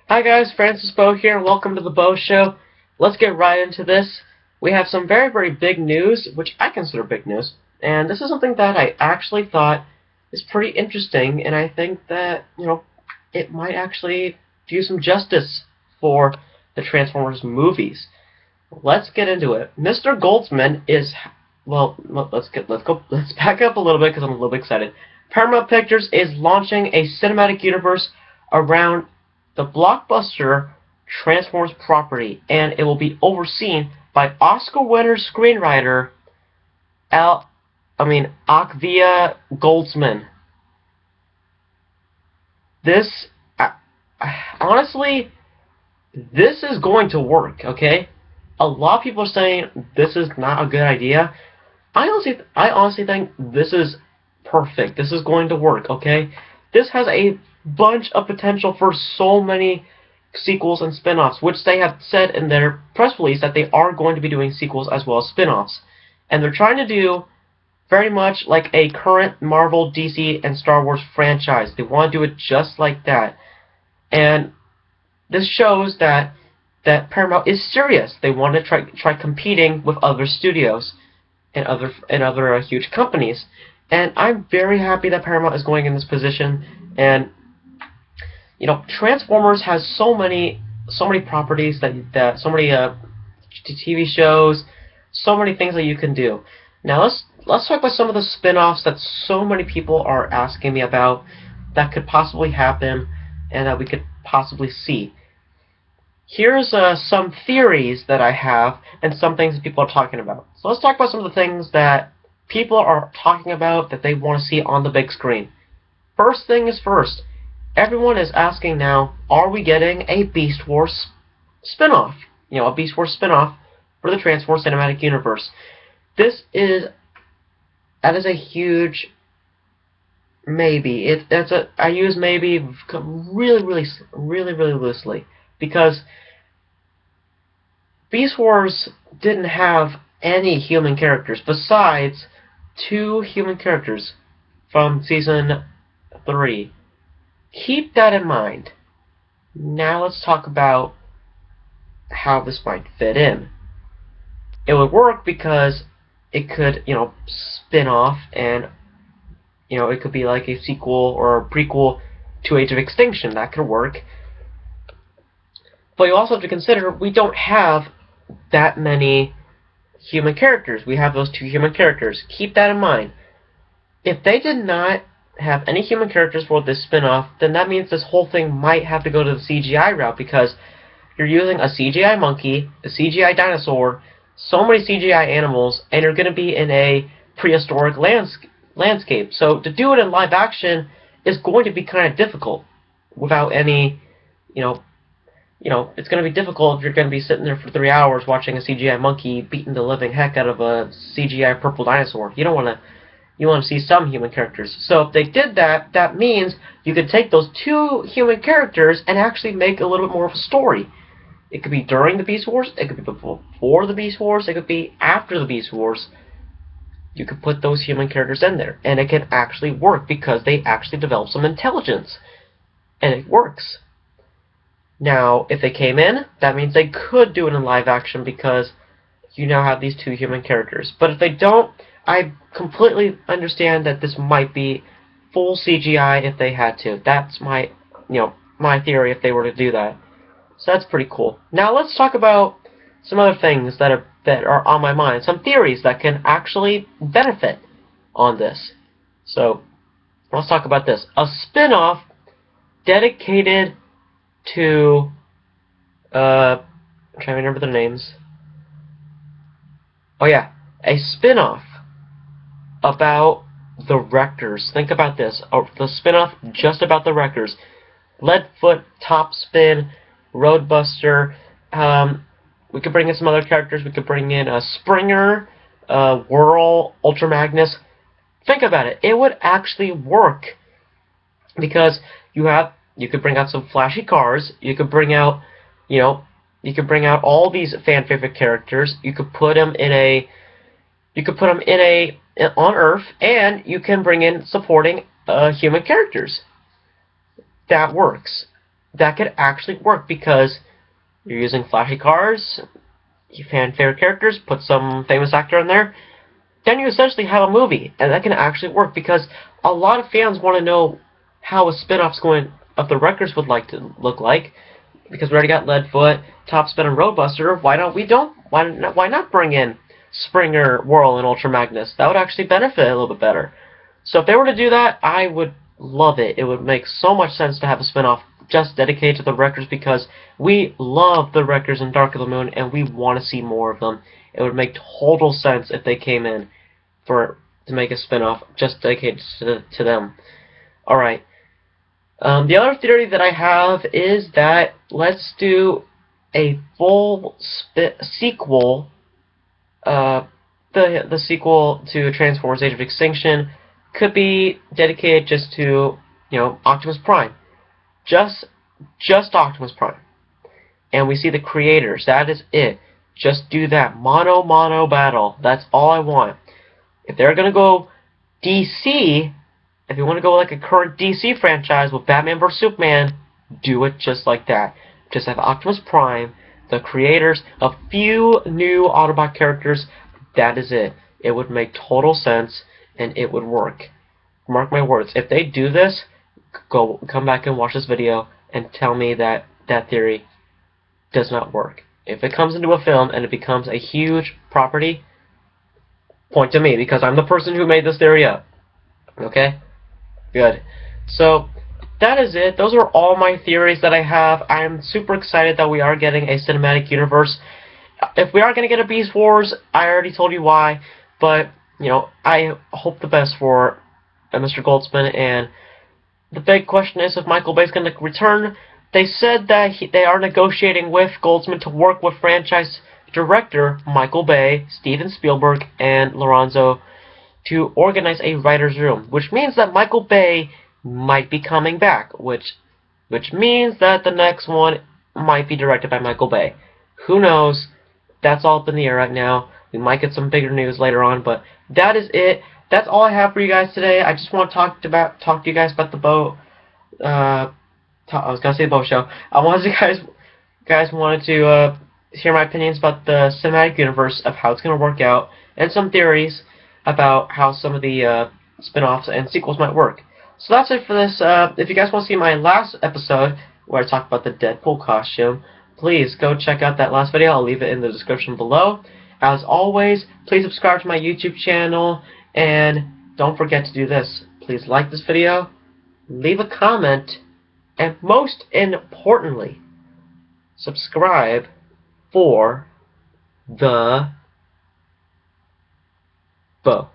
Hi guys, Beau here, and welcome to the Beau Show. Let's get right into this. We have some very big news, which I consider big news, and this is something that I actually thought is pretty interesting, and I think that, it might actually do some justice for the Transformers movies. Let's get into it. Mr. Goldsman is, let's back up a little bit because I'm a little bit excited. Paramount Pictures is launching a cinematic universe around the blockbuster Transformers property, and it will be overseen by Oscar winner screenwriter Akvia Goldsman. This, honestly, this is going to work. Okay, a lot of people are saying this is not a good idea. I honestly think this is perfect. This is going to work. Okay, this has a bunch of potential for so many sequels and spin-offs, which they have said in their press release that they are going to be doing sequels as well as spin-offs. And they're trying to do very much like a current Marvel, DC, and Star Wars franchise. They want to do it just like that. And this shows that Paramount is serious. They want to try competing with other studios and other huge companies. And I'm very happy that Paramount is going in this position. And Transformers has so many properties that so many TV shows, so many things that you can do. Now let's talk about some of the spin-offs that so many people are asking me about that could possibly happen and that we could possibly see. Here's some theories that I have and some things that people are talking about. So let's talk about some of the things that people are talking about that they want to see on the big screen. First thing is first. Everyone is asking now, are we getting a Beast Wars spin-off? A Beast Wars spin-off for the Transformers Cinematic Universe. That is a huge maybe. I use maybe really loosely because Beast Wars didn't have any human characters besides 2 human characters from season 3. Keep that in mind. Now let's talk about how this might fit in. It would work because it could, spin off and, it could be like a sequel or a prequel to Age of Extinction. That could work. But you also have to consider we don't have that many human characters. We have those 2 human characters. Keep that in mind. If they did not have any human characters for this spin-off, then that means this whole thing might have to go to the CGI route because you're using a CGI monkey, a CGI dinosaur, so many CGI animals, and you're going to be in a prehistoric landscape. So to do it in live action is going to be kind of difficult without any, it's going to be difficult if you're going to be sitting there for 3 hours watching a CGI monkey beating the living heck out of a CGI purple dinosaur. You want to see some human characters. So if they did that, that means you could take those 2 human characters and actually make a little bit more of a story. It could be during the Beast Wars, it could be before the Beast Wars, it could be after the Beast Wars. You could put those human characters in there, and it can actually work because they actually develop some intelligence. And it works. Now, if they came in, that means they could do it in live action because you now have these 2 human characters. But if they don't, I completely understand that this might be full CGI if they had to. That's my theory if they were to do that. So that's pretty cool. Now let's talk about some other things that are on my mind. Some theories that can actually benefit on this. So let's talk about this. A spin-off dedicated to I'm trying to remember the names. Oh yeah, a spin-off about the Wreckers. Think about this. The spin-off just about the Wreckers. Leadfoot, Topspin, Roadbuster. We could bring in some other characters. We could bring in Springer, Whirl, Ultra Magnus. Think about it. It would actually work because you could bring out some flashy cars. You could bring out, all these fan favorite characters. You could put them on Earth, and you can bring in supporting human characters. That works. that could actually work because you're using flashy cars, fan favorite characters, put some famous actor in there, then you essentially have a movie, and that can actually work because a lot of fans want to know how a spin-off's going of the Wreckers would like to look like. Because we already got Leadfoot, Topspin, and Roadbuster. Why not bring in Springer, Whirl, and Ultra Magnus? That would actually benefit a little bit better. So if they were to do that, I would love it. It would make so much sense to have a spin-off just dedicated to the Wreckers because we love the Wreckers in Dark of the Moon and we want to see more of them. It would make total sense if they came in to make a spin-off just dedicated to them. Alright. The other theory that I have is that let's do a full sequel, the sequel to Transformers Age of Extinction could be dedicated just to, Optimus Prime. Just Optimus Prime. And we see the creators. That is it. Just do that. Mono battle. That's all I want. If they're going to go DC, if you want to go like a current DC franchise with Batman vs. Superman, do it just like that. Just have Optimus Prime, the creators, a few new Autobot characters. That is it. It would make total sense, and it would work. Mark my words. If they do this, come back and watch this video and tell me that that theory does not work. If it comes into a film and it becomes a huge property, point to me, because I'm the person who made this theory up. Okay? Good. So, that is it. Those are all my theories that I have. I'm super excited that we are getting a cinematic universe. If we are going to get a Beast Wars, I already told you why, but, I hope the best for Mr. Goldsman, and the big question is if Michael Bay's going to return. They said that they are negotiating with Goldsman to work with franchise director Michael Bay, Steven Spielberg, and Lorenzo to organize a writer's room, which means that Michael Bay might be coming back, which means that the next one might be directed by Michael Bay. Who knows? That's all up in the air right now. We might get some bigger news later on, but that is it. That's all I have for you guys today. I just want to talk to you guys about the Beau. I was gonna say Beau show. I wanted you guys wanted to hear my opinions about the cinematic universe of how it's gonna work out, and some theories about how some of the spin-offs and sequels might work. So that's it for this. If you guys want to see my last episode where I talk about the Deadpool costume, please go check out that last video. I'll leave it in the description below. As always, please subscribe to my YouTube channel, and don't forget to do this. Please like this video, leave a comment, and most importantly, subscribe for the Beau.